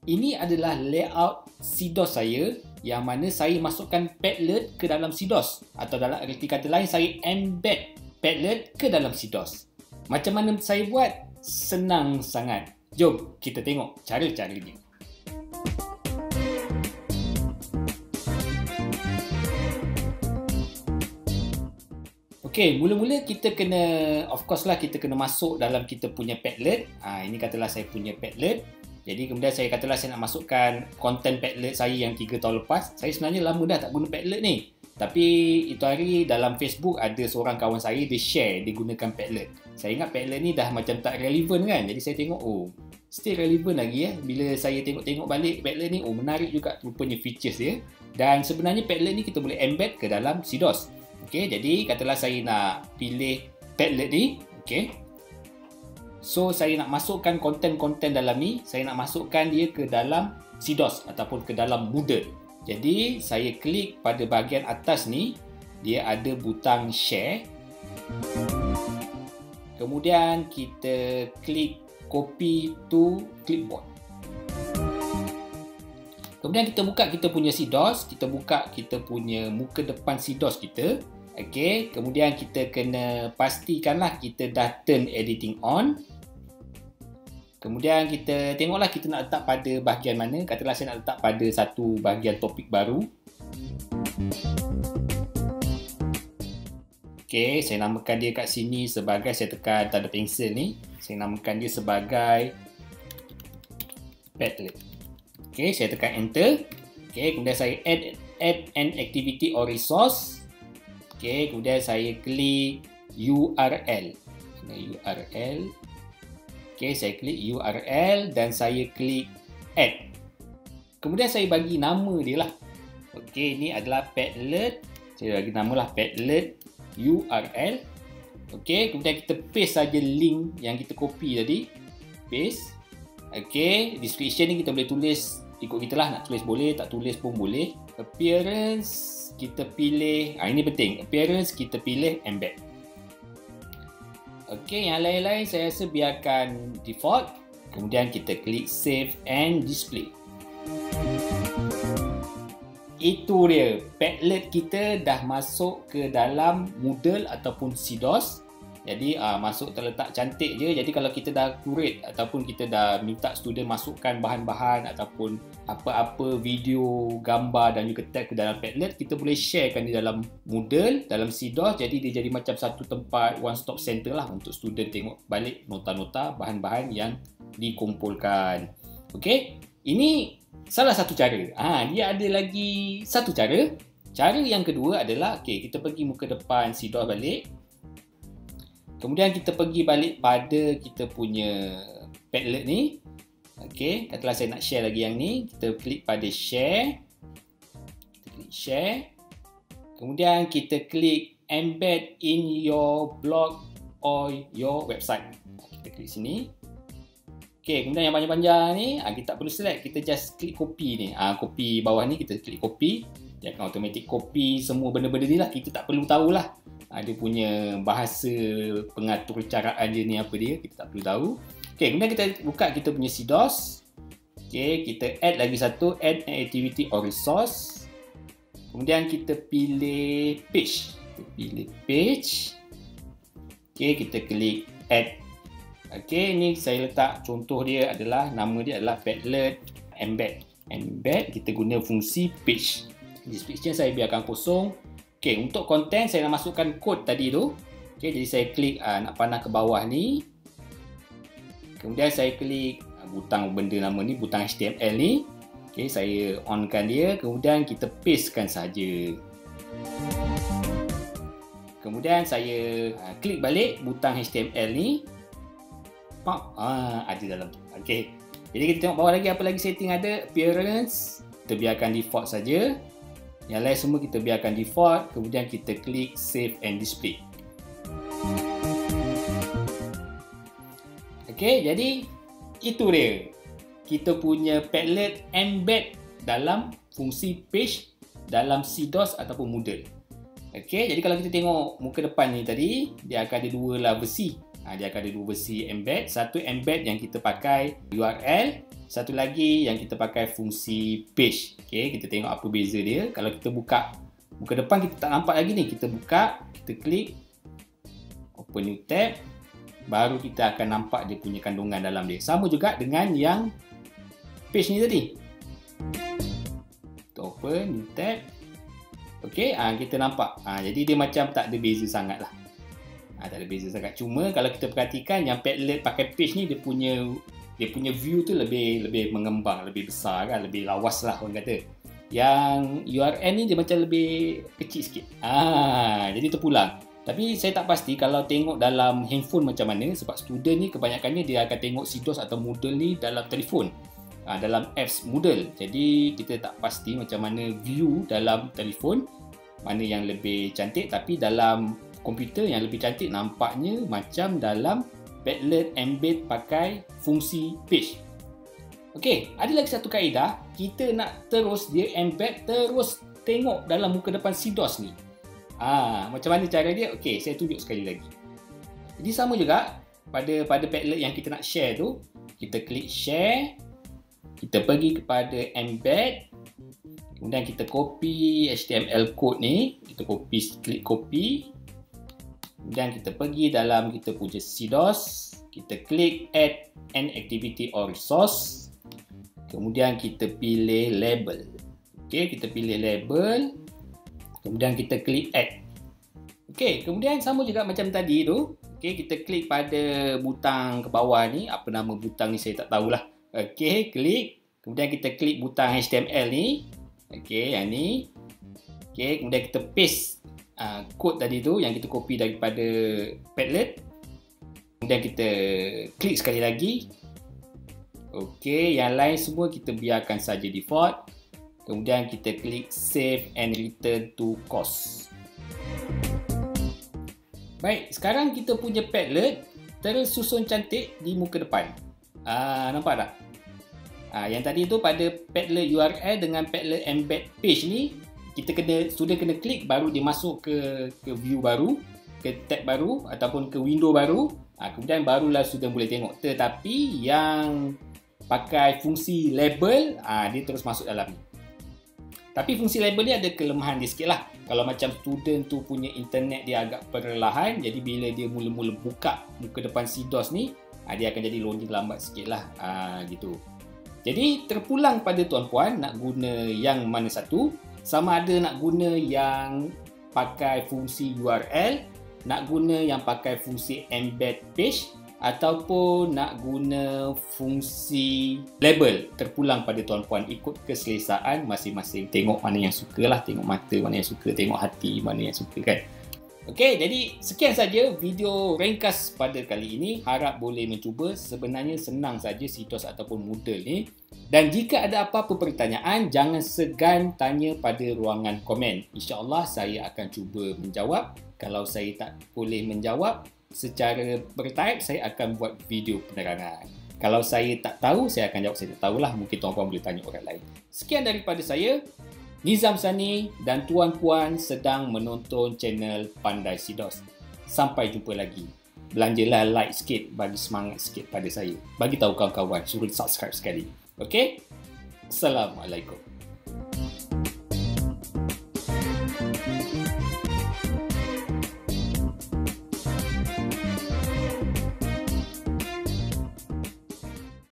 Ini adalah layout CDOS saya yang mana saya masukkan Padlet ke dalam CDOS, atau dalam erti kata lain saya embed Padlet ke dalam CDOS. Macam mana saya buat? Senang sangat. Jom kita tengok cara-caranya. Okey, mula-mula kita kena, of course lah, kita kena masuk dalam kita punya Padlet. Ini katalah saya punya Padlet. Jadi kemudian saya katalah saya nak masukkan konten Padlet saya yang 3 tahun lepas. Saya sebenarnya lama dah tak guna Padlet ni. Tapi itu hari dalam Facebook ada seorang kawan saya, dia share dia gunakan Padlet. Saya ingat Padlet ni dah macam tak relevan kan. Jadi saya tengok, oh still relevan lagi . Bila saya tengok-tengok balik Padlet ni, oh menarik juga rupanya features dia. Dan sebenarnya Padlet ni kita boleh embed ke dalam CDOS. Okey, jadi katalah saya nak pilih Padlet ni, okey. So saya nak masukkan konten-konten dalam ni, saya nak masukkan dia ke dalam CDOS ataupun ke dalam Moodle. Jadi saya klik pada bahagian atas ni, dia ada butang share. Kemudian kita klik copy to clipboard. Kemudian kita buka kita punya CDOS, kita buka kita punya muka depan CDOS kita. Okey, kemudian kita kena pastikanlah kita dah turn editing on. Kemudian kita tengoklah kita nak letak pada bahagian mana. Katalah saya nak letak pada satu bahagian topik baru. Okey, saya namakan dia kat sini sebagai, saya tekan tanda pensel ni, saya namakan dia sebagai Padlet. Okey, saya tekan enter. Okey, kemudian saya add an activity or resource. Okey, kemudian saya klik URL. URL. Okey, saya klik URL dan saya klik add. Kemudian saya bagi nama dia lah. Okey, ini adalah Padlet. Saya bagi nama lah Padlet URL. Okey, kemudian kita paste saja link yang kita copy tadi. Paste. Okey, description ni kita boleh tulis ikut kita lah. Nak tulis boleh, tak tulis pun boleh. Appearance kita pilih, ini penting. Appearance kita pilih embed. Okey, yang lain-lain saya rasa biarkan default. Kemudian kita klik save and display. Itu dia, Padlet kita dah masuk ke dalam Moodle ataupun CDOS. Jadi masuk terletak cantik je. Jadi kalau kita dah curate ataupun kita dah minta student masukkan bahan-bahan ataupun apa-apa video, gambar dan juga tag ke dalam Padlet, kita boleh sharekan di dalam Moodle, dalam CDOS. Jadi dia jadi macam satu tempat one stop center lah untuk student tengok balik nota-nota, bahan-bahan yang dikumpulkan. Okey, ini salah satu cara. Dia ada lagi satu cara. Cara yang kedua adalah, okey, kita pergi muka depan CDOS balik. Kemudian kita pergi balik pada kita punya Padlet ni. Okey, katalah saya nak share lagi yang ni, kita klik pada share. Kita klik share. Kemudian kita klik embed in your blog or your website. Kita klik sini. Okey, kemudian yang panjang-panjang ni, kita tak perlu select, kita just klik copy ni. Copy bawah ni kita klik copy. Dia akan automatic copy semua benda-benda ni lah. Kita tak perlu tahulah. Dia punya bahasa pengatur caraan dia ni apa dia, kita tak perlu tahu. Okey, kemudian kita buka kita punya CDOS. Okey, kita add lagi satu, add an activity or resource. Kemudian kita pilih page. Kita pilih page. Okey, kita klik add. Okey, ni saya letak contoh dia adalah, nama dia adalah Padlet embed. Embed, kita guna fungsi page. Description saya biarkan kosong. Okey, untuk konten saya nak masukkan kod tadi tu. Okey, jadi saya klik nak panah ke bawah ni. Kemudian saya klik butang benda nama ni, butang HTML ni. Okey, saya onkan dia. Kemudian kita pastekan saja. Kemudian saya klik balik butang HTML ni. Ada dalam tu. Okey. Jadi kita tengok bawah lagi apa lagi setting ada. Appearance kita biarkan default saja. Yang lain semua kita biarkan default. Kemudian kita klik save and display. Okey, jadi itu dia. Kita punya Padlet embed dalam fungsi page dalam CDOS ataupun Moodle. Okey, jadi kalau kita tengok muka depan ni tadi, dia akan ada dua lah versi. Dia akan ada dua versi embed. Satu embed yang kita pakai URL, satu lagi yang kita pakai fungsi page. Okey, kita tengok apa beza dia. Kalau kita buka muka depan, kita tak nampak lagi ni. Kita buka, kita klik open new tab, baru kita akan nampak dia punya kandungan dalam dia. Sama juga dengan yang page ni tadi. Kita open new tab. Okey, kita nampak. Jadi dia macam tak ada beza sangat lah. Tak ada beza sangat. Cuma kalau kita perhatikan yang Padlet pakai page ni, dia punya view tu lebih mengembang, lebih besar kan, lebih lawas lah orang kata. Yang URL ni dia macam lebih kecil sikit. Jadi terpulang. Tapi saya tak pasti kalau tengok dalam handphone macam mana, sebab student ni kebanyakannya dia akan tengok CDOS atau Moodle ni dalam telefon, dalam apps Moodle. Jadi kita tak pasti macam mana view dalam telefon, mana yang lebih cantik. Tapi dalam komputer yang lebih cantik nampaknya macam dalam Padlet embed pakai fungsi page. Okey, ada lagi satu kaedah. Kita nak terus dia embed, terus tengok dalam muka depan CDOS ni. Macam mana cara dia? Okey, saya tunjuk sekali lagi. Jadi sama juga pada Padlet yang kita nak share tu, kita klik share, kita pergi kepada embed, kemudian kita copy HTML code ni, kita klik copy. Kemudian kita pergi dalam kita punya CDOS, kita klik add an activity or resource. Kemudian kita pilih label. Okey, kita pilih label. Kemudian kita klik add. Okey, kemudian sama juga macam tadi tu. Okey, kita klik pada butang ke bawah ni, apa nama butang ni saya tak tahulah. Okey, klik. Kemudian kita klik butang HTML ni. Okey, yang ni. Okey, kemudian kita paste kod tadi tu yang kita copy daripada Padlet. Kemudian kita klik sekali lagi. Okey, yang lain semua kita biarkan saja default. Kemudian kita klik save and return to course. Baik, sekarang kita punya Padlet tersusun cantik di muka depan. Nampak tak? Yang tadi tu pada Padlet URL dengan Padlet embed page ni, student kena klik baru dia masuk ke view baru, ke tab baru ataupun ke window baru. Kemudian barulah student boleh tengok. Tetapi yang pakai fungsi label, dia terus masuk dalam ni. Tapi fungsi label ni ada kelemahan dia sikit lah. Kalau macam student tu punya internet dia agak perlahan, jadi bila dia mula-mula buka muka depan CDOS ni, dia akan jadi loading lambat sikit lah. Gitu. Jadi terpulang pada tuan-puan nak guna yang mana satu. Sama ada nak guna yang pakai fungsi URL, nak guna yang pakai fungsi embed page, ataupun nak guna fungsi label. Terpulang pada tuan-puan, ikut keselesaan masing-masing. Tengok mana yang suka lah, tengok mata mana yang suka, tengok hati mana yang suka kan. Okey, jadi sekian saja video ringkas pada kali ini. Harap boleh mencuba. Sebenarnya senang saja CDOS ataupun Moodle ni. Dan jika ada apa-apa pertanyaan, jangan segan tanya pada ruangan komen. InsyaAllah saya akan cuba menjawab. Kalau saya tak boleh menjawab secara bertahap, saya akan buat video penerangan. Kalau saya tak tahu, saya akan jawab saya tak tahulah. Mungkin tuan-puan boleh tanya orang lain. Sekian daripada saya, Nizam Sani, dan tuan-puan sedang menonton channel Pandai CDOS. Sampai jumpa lagi. Belanjalah like sikit, bagi semangat sikit pada saya. Bagi tahu kawan-kawan, suruh subscribe sekali. Okey? Assalamualaikum.